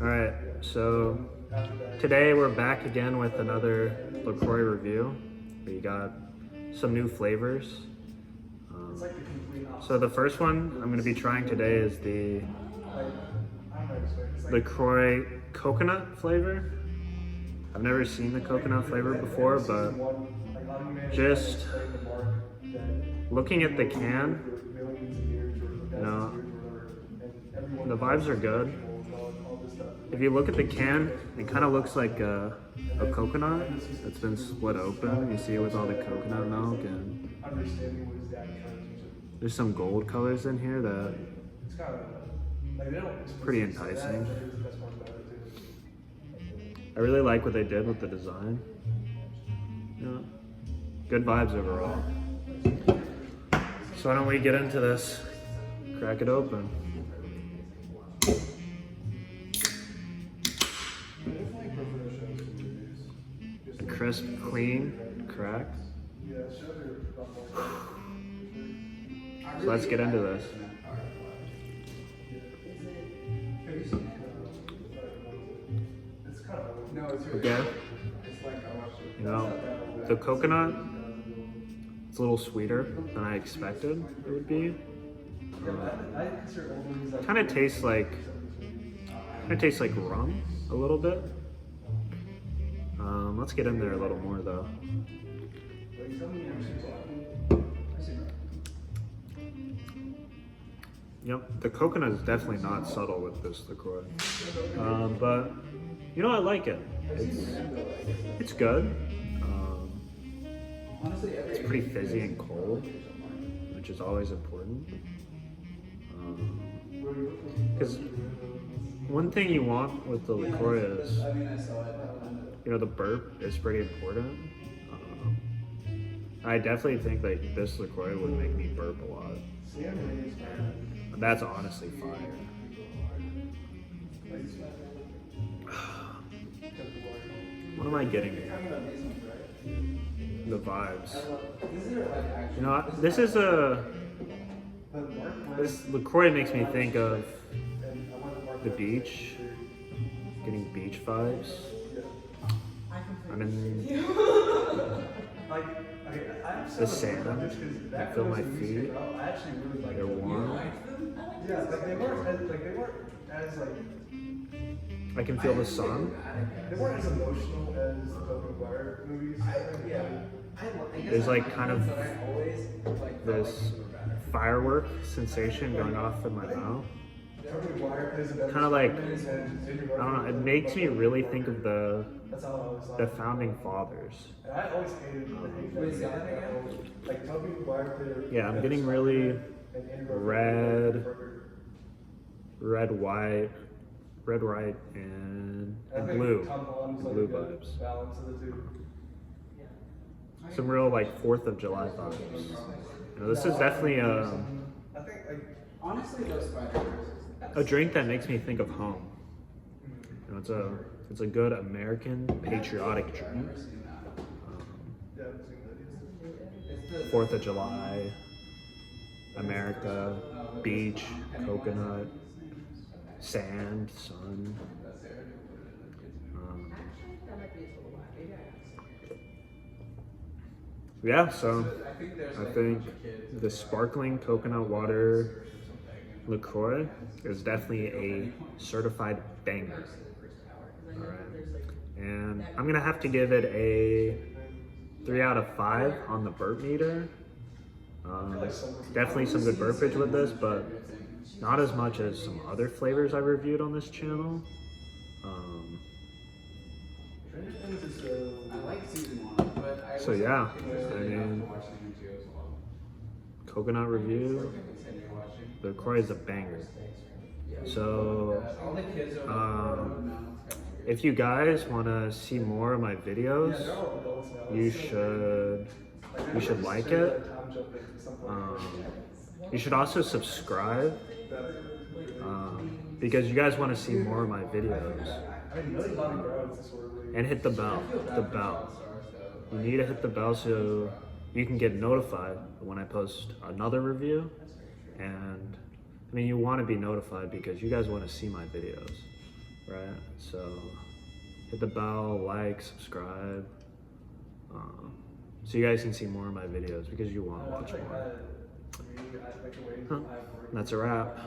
Alright, so today we're back again with another Lacroix review. We got some new flavors. So the first one I'm going to be trying today is the Lacroix Coconut Flavor. I've never seen the coconut flavor before, but just looking at the can, you know, the vibes are good. If you look at the can, it kind of looks like a coconut that's been split open. You see it with all the coconut milk, and there's some gold colors in here that it's pretty enticing. I really like what they did with the design. Yeah, good vibes overall. So why don't we get into this? Crack it open. Crisp, clean, crack. So let's get into this. Okay. You know, the coconut, it's a little sweeter than I expected it would be. Kind of tastes like rum a little bit. Let's get in there a little more though. Yep, the coconut is definitely not subtle with this Lacroix. But you know, I like it. It's good. It's pretty fizzy and cold, which is always important. Because one thing you want with the Lacroix is, you know, the burp is pretty important. I definitely think like this Lacroix would make me burp a lot. And that's honestly fire. What am I getting here? The vibes. You know, this Lacroix makes me think of the beach, getting beach vibes. I'm in the sand. I feel my feet. They're warm. I can feel the sun. They weren't as emotional as the Tobey Maguire movies. There's like kind of this firework sensation going off in my mouth. Kind of like, I don't know, it makes me really think of the founding fathers. I always hated like Tobey Maguire. Yeah, I'm getting really red, white, and blue vibes. Some real like 4th of July vibes. You know, this is definitely a drink that makes me think of home. You know, it's a good American patriotic drink. 4th of July, America, beach, coconut, sand, sun. Yeah, so I think the sparkling coconut water Lacroix is definitely a certified banger. All right, and I'm gonna have to give it a 3 out of 5 on the burp meter. Definitely some good burpage with this, but not as much as some other flavors I reviewed on this channel. So yeah, I mean, coconut review, the Lacroix is a banger. So if you guys want to see more of my videos, you should like it. You should also subscribe because you guys want to see more of my videos. And hit the bell. You need to hit the bell so you can get notified when I post another review. And I mean, you want to be notified because you guys want to see my videos. right? So hit the bell, like, subscribe, so you guys can see more of my videos because you want to watch more. Huh. That's a wrap.